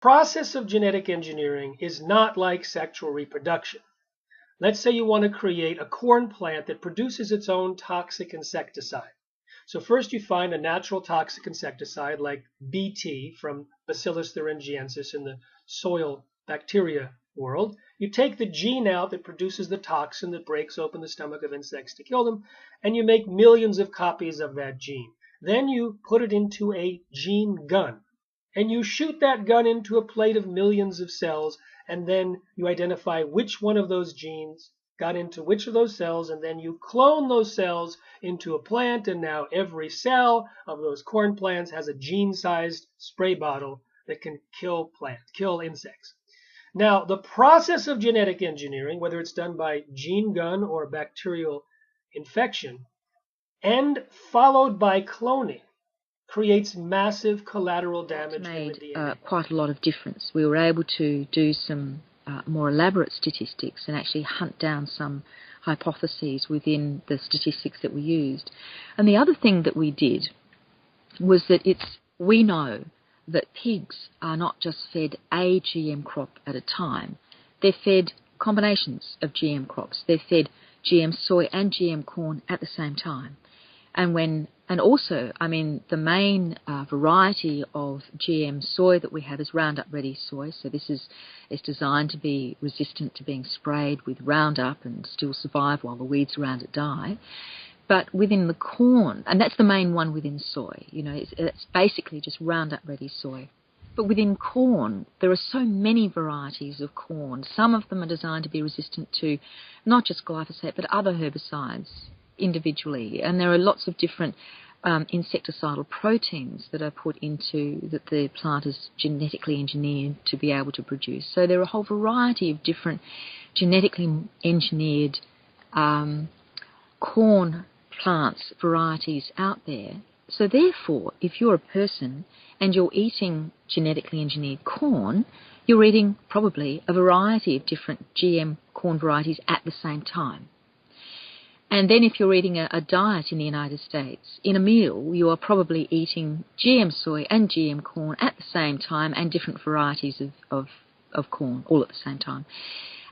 process of genetic engineering is not like sexual reproduction. Let's say you want to create a corn plant that produces its own toxic insecticide. So first you find a natural toxic insecticide like Bt from Bacillus thuringiensis in the soil bacteria world. You take the gene out that produces the toxin that breaks open the stomach of insects to kill them, and you make millions of copies of that gene. Then you put it into a gene gun, and you shoot that gun into a plate of millions of cells, and then you identify which one of those genes got into which of those cells, and then you clone those cells into a plant, and now every cell of those corn plants has a gene-sized spray bottle that can kill insects. Now, the process of genetic engineering, whether it's done by gene gun or bacterial infection, and followed by cloning, creates massive collateral damage in the DNA. Quite a lot of difference. We were able to do some more elaborate statistics and actually hunt down some hypotheses within the statistics that we used. And the other thing that we did was that we know that pigs are not just fed a GM crop at a time. They're fed combinations of GM crops. They're fed GM soy and GM corn at the same time. And also, I mean, the main variety of GM soy that we have is Roundup Ready soy. So this is designed to be resistant to being sprayed with Roundup and still survive while the weeds around it die. But within the corn, and that's the main one within soy, you know, it's basically just Roundup Ready soy. But within corn, there are so many varieties of corn. Some of them are designed to be resistant to not just glyphosate, but other herbicides individually. And there are lots of different insecticidal proteins that are put into, that the plant is genetically engineered to be able to produce. So there are a whole variety of different genetically engineered corn plants varieties out there. So therefore, if you're a person and you're eating genetically engineered corn, you're eating probably a variety of different GM corn varieties at the same time. And then if you're eating a diet in the United States, in a meal, you are probably eating GM soy and GM corn at the same time, and different varieties of corn all at the same time.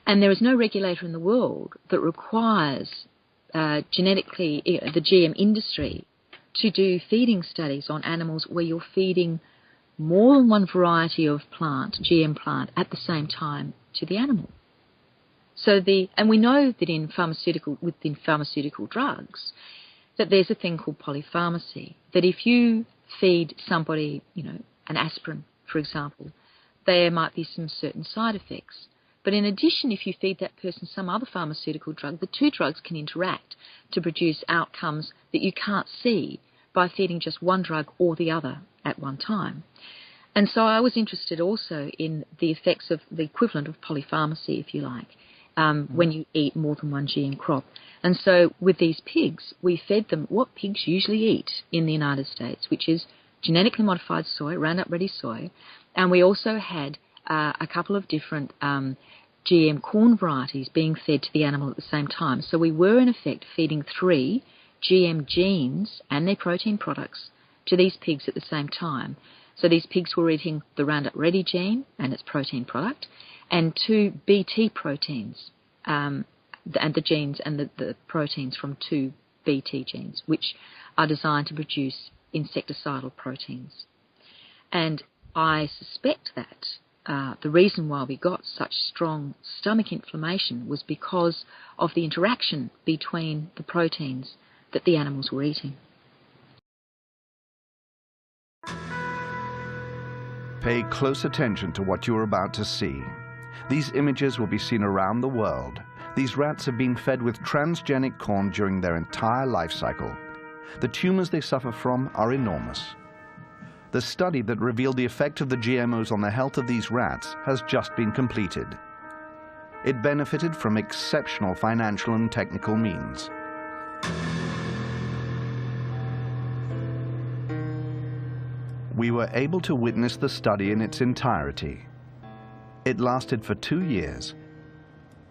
And there is no regulator in the world that requires the GM industry to do feeding studies on animals where you're feeding more than one variety of plant, GM plant, at the same time to the animal. So and we know that within pharmaceutical drugs, that there's a thing called polypharmacy, that if you feed somebody, you know, an aspirin, for example, there might be some certain side effects. But in addition, if you feed that person some other pharmaceutical drug, the two drugs can interact to produce outcomes that you can't see by feeding just one drug or the other at one time. And so I was interested also in the effects of the equivalent of polypharmacy, if you like, when you eat more than one GM crop. And so with these pigs, we fed them what pigs usually eat in the United States, which is genetically modified soy, Roundup Ready soy, and we also had a couple of different GM corn varieties being fed to the animal at the same time. So we were in effect feeding 3 GM genes and their protein products to these pigs at the same time. So these pigs were eating the Roundup Ready gene and its protein product, and 2 Bt proteins, and the genes and the proteins from 2 Bt genes, which are designed to produce insecticidal proteins. And I suspect that the reason why we got such strong stomach inflammation was because of the interaction between the proteins that the animals were eating. Pay close attention to what you are about to see. These images will be seen around the world. These rats have been fed with transgenic corn during their entire life cycle. The tumors they suffer from are enormous. The study that revealed the effect of the GMOs on the health of these rats has just been completed. It benefited from exceptional financial and technical means. We were able to witness the study in its entirety. It lasted for 2 years.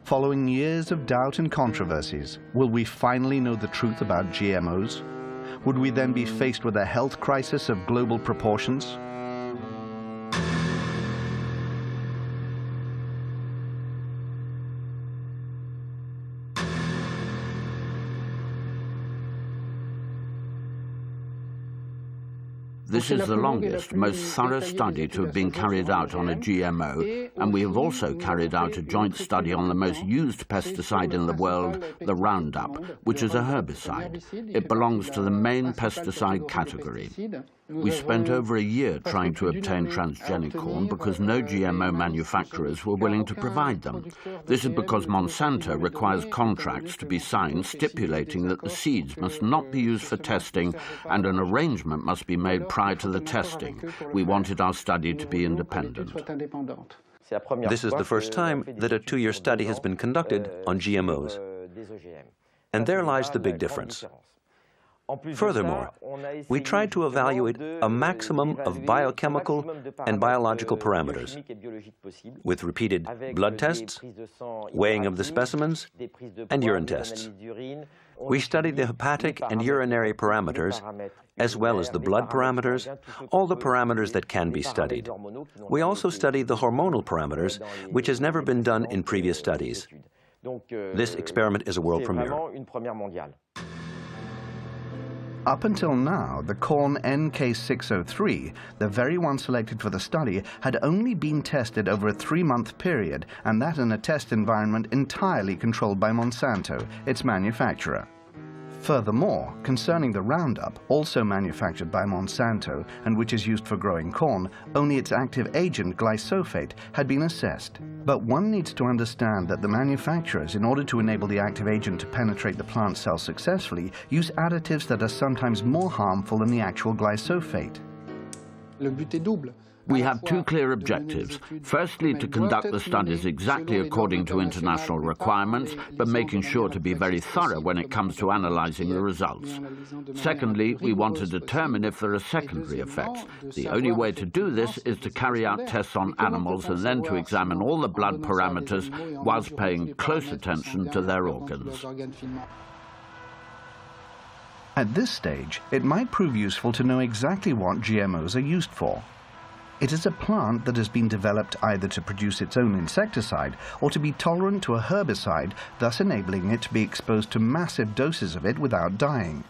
Following years of doubt and controversies, will we finally know the truth about GMOs? Would we then be faced with a health crisis of global proportions? This is the longest, most thorough study to have been carried out on a GMO, and we have also carried out a joint study on the most used pesticide in the world, the Roundup, which is a herbicide. It belongs to the main pesticide category. We spent over a year trying to obtain transgenic corn because no GMO manufacturers were willing to provide them. This is because Monsanto requires contracts to be signed stipulating that the seeds must not be used for testing and an arrangement must be made prior to the testing. We wanted our study to be independent. This is the first time that a 2-year study has been conducted on GMOs. And there lies the big difference. Furthermore, we tried to evaluate a maximum of biochemical and biological parameters with repeated blood tests, weighing of the specimens, and urine tests. We studied the hepatic and urinary parameters, as well as the blood parameters, all the parameters that can be studied. We also studied the hormonal parameters, which has never been done in previous studies. This experiment is a world premiere. Up until now, the corn NK603, the very one selected for the study, had only been tested over a 3-month period, and that in a test environment entirely controlled by Monsanto, its manufacturer. Furthermore, concerning the Roundup, also manufactured by Monsanto and which is used for growing corn, only its active agent, glyphosate, had been assessed. But one needs to understand that the manufacturers, in order to enable the active agent to penetrate the plant cell successfully, use additives that are sometimes more harmful than the actual glyphosate. We have 2 clear objectives. Firstly, to conduct the studies exactly according to international requirements, but making sure to be very thorough when it comes to analyzing the results. Secondly, we want to determine if there are secondary effects. The only way to do this is to carry out tests on animals and then to examine all the blood parameters whilst paying close attention to their organs. At this stage, it might prove useful to know exactly what GMOs are used for. It is a plant that has been developed either to produce its own insecticide or to be tolerant to a herbicide, thus enabling it to be exposed to massive doses of it without dying.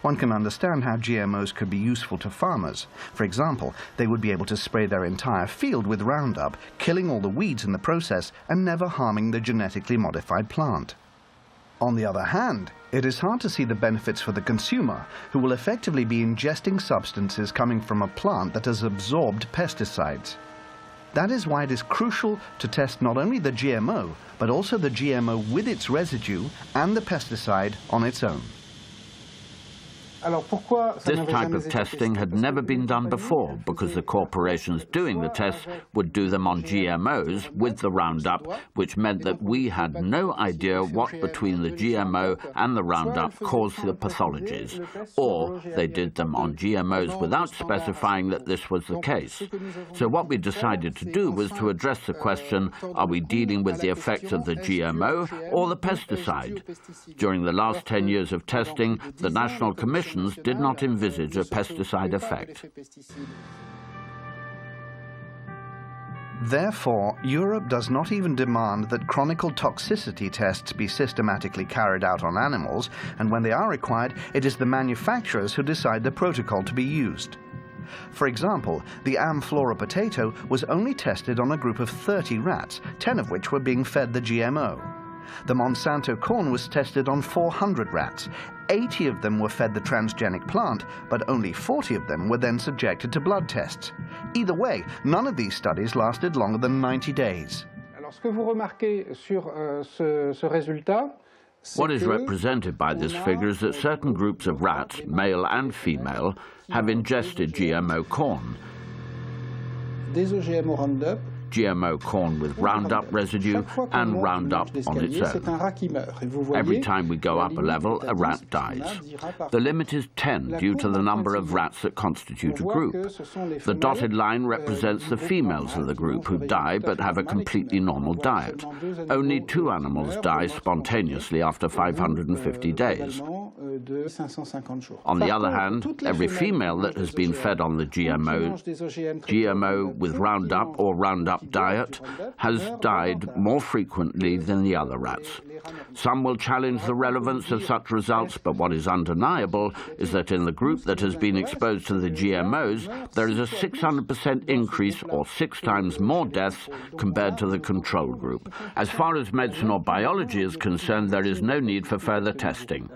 One can understand how GMOs could be useful to farmers. For example, they would be able to spray their entire field with Roundup, killing all the weeds in the process and never harming the genetically modified plant. On the other hand, it is hard to see the benefits for the consumer, who will effectively be ingesting substances coming from a plant that has absorbed pesticides. That is why it is crucial to test not only the GMO, but also the GMO with its residue and the pesticide on its own. This type of testing had never been done before because the corporations doing the tests would do them on GMOs with the Roundup, which meant that we had no idea what between the GMO and the Roundup caused the pathologies, or they did them on GMOs without specifying that this was the case. So what we decided to do was to address the question, are we dealing with the effects of the GMO or the pesticide? During the last 10 years of testing, the National Commission did not envisage a pesticide effect. Therefore, Europe does not even demand that chronicle toxicity tests be systematically carried out on animals, and when they are required, it is the manufacturers who decide the protocol to be used. For example, the Amflora potato was only tested on a group of 30 rats, 10 of which were being fed the GMO. The Monsanto corn was tested on 400 rats. 80 of them were fed the transgenic plant, but only 40 of them were then subjected to blood tests. Either way, none of these studies lasted longer than 90 days. What is represented by this figure is that certain groups of rats, male and female, have ingested GMO corn. GMO corn with Roundup residue and Roundup on its own. Every time we go up a level, a rat dies. The limit is 10 due to the number of rats that constitute a group. The dotted line represents the females of the group who die but have a completely normal diet. Only 2 animals die spontaneously after 550 days. On the other hand, every female that has been fed on the GMO with Roundup or Roundup diet has died more frequently than the other rats. Some will challenge the relevance of such results, but what is undeniable is that in the group that has been exposed to the GMOs, there is a 600% increase, or 6 times more deaths compared to the control group. As far as medicine or biology is concerned, there is no need for further testing.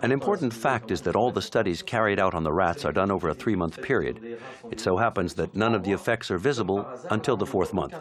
An important fact is that all the studies carried out on the rats are done over a 3-month period. It so happens that none of the effects are visible until the 4th month.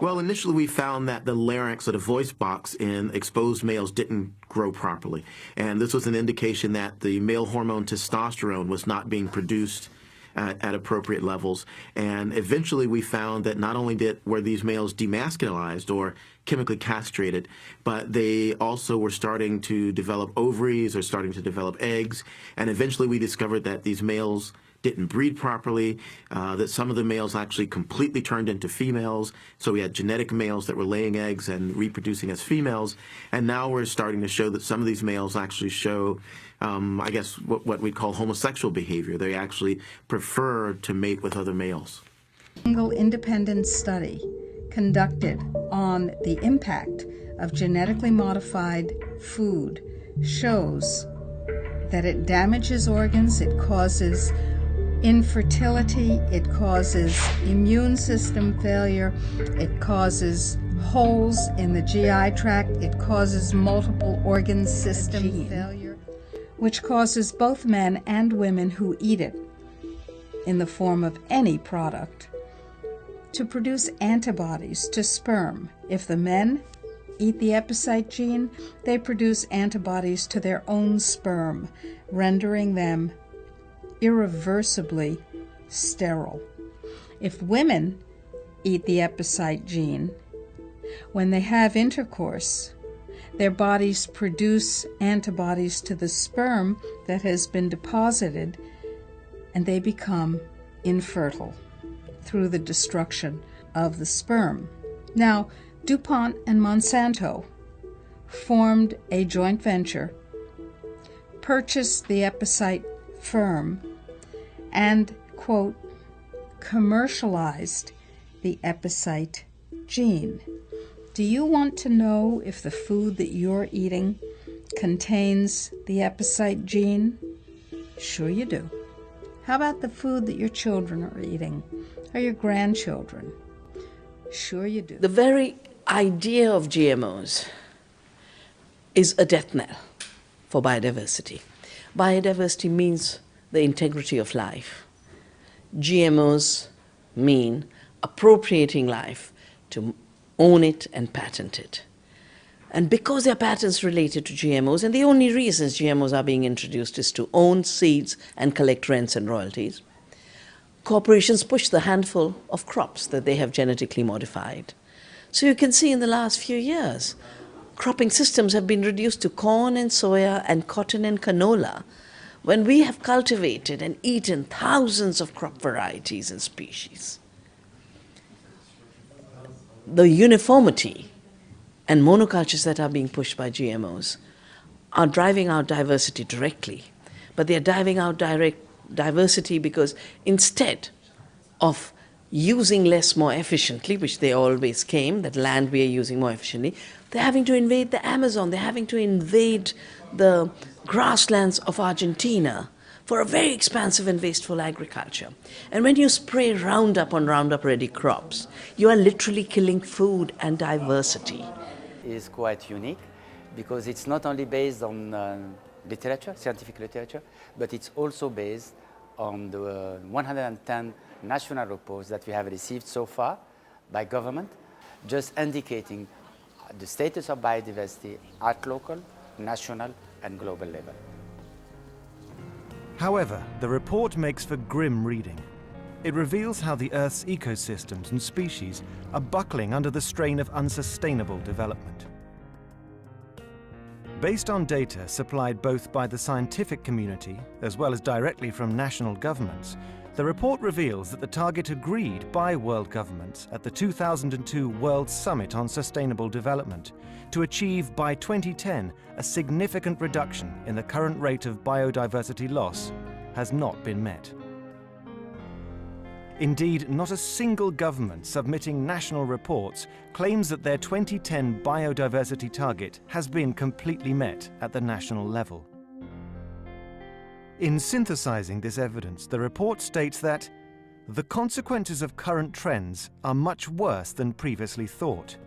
Well, initially we found that the larynx or the voice box in exposed males didn't grow properly. And this was an indication that the male hormone testosterone was not being produced at appropriate levels. And eventually we found that not only were these males demasculinized or chemically castrated, but they also were starting to develop ovaries or starting to develop eggs. And eventually we discovered that these males didn't breed properly, that some of the males actually completely turned into females. So we had genetic males that were laying eggs and reproducing as females. And now we're starting to show that some of these males actually show, I guess, what we call homosexual behavior. They actually prefer to mate with other males. A single independent study conducted on the impact of genetically modified food shows that it damages organs, it causes infertility, it causes immune system failure, it causes holes in the GI tract, it causes multiple organ system failure, which causes both men and women who eat it in the form of any product to produce antibodies to sperm. If the men eat the epicite gene, they produce antibodies to their own sperm, rendering them irreversibly sterile. If women eat the epicite gene, when they have intercourse, their bodies produce antibodies to the sperm that has been deposited, and they become infertile through the destruction of the sperm. Now, DuPont and Monsanto formed a joint venture, purchased the epicite firm, and, quote, commercialized the epicite gene. Do you want to know if the food that you're eating contains the epicite gene? Sure you do. How about the food that your children are eating, or your grandchildren? Sure you do. The very idea of GMOs is a death knell for biodiversity. Biodiversity means the integrity of life. GMOs mean appropriating life, to own it and patent it. And because there are patents related to GMOs, and the only reasons GMOs are being introduced is to own seeds and collect rents and royalties, corporations push the handful of crops that they have genetically modified. So you can see in the last few years, cropping systems have been reduced to corn and soya and cotton and canola, when we have cultivated and eaten thousands of crop varieties and species. The uniformity and monocultures that are being pushed by GMOs are driving out diversity directly, but they're driving out diversity because instead of using less more efficiently, which they always claim, that land we are using more efficiently, they're having to invade the Amazon, they're having to invade the grasslands of Argentina for a very expansive and wasteful agriculture. And when you spray Roundup on Roundup-ready crops, you are literally killing food and diversity. Is quite unique because it's not only based on literature, scientific literature, but it's also based on the 110 national reports that we have received so far by government, just indicating the status of biodiversity at local, national, and global level. However, the report makes for grim reading. It reveals how the Earth's ecosystems and species are buckling under the strain of unsustainable development. Based on data supplied both by the scientific community as well as directly from national governments, the report reveals that the target agreed by world governments at the 2002 World Summit on Sustainable Development to achieve by 2010 a significant reduction in the current rate of biodiversity loss has not been met. Indeed, not a single government submitting national reports claims that their 2010 biodiversity target has been completely met at the national level. In synthesizing this evidence, the report states that the consequences of current trends are much worse than previously thought,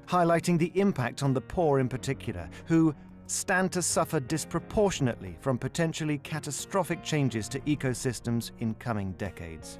highlighting the impact on the poor in particular, who stand to suffer disproportionately from potentially catastrophic changes to ecosystems in coming decades.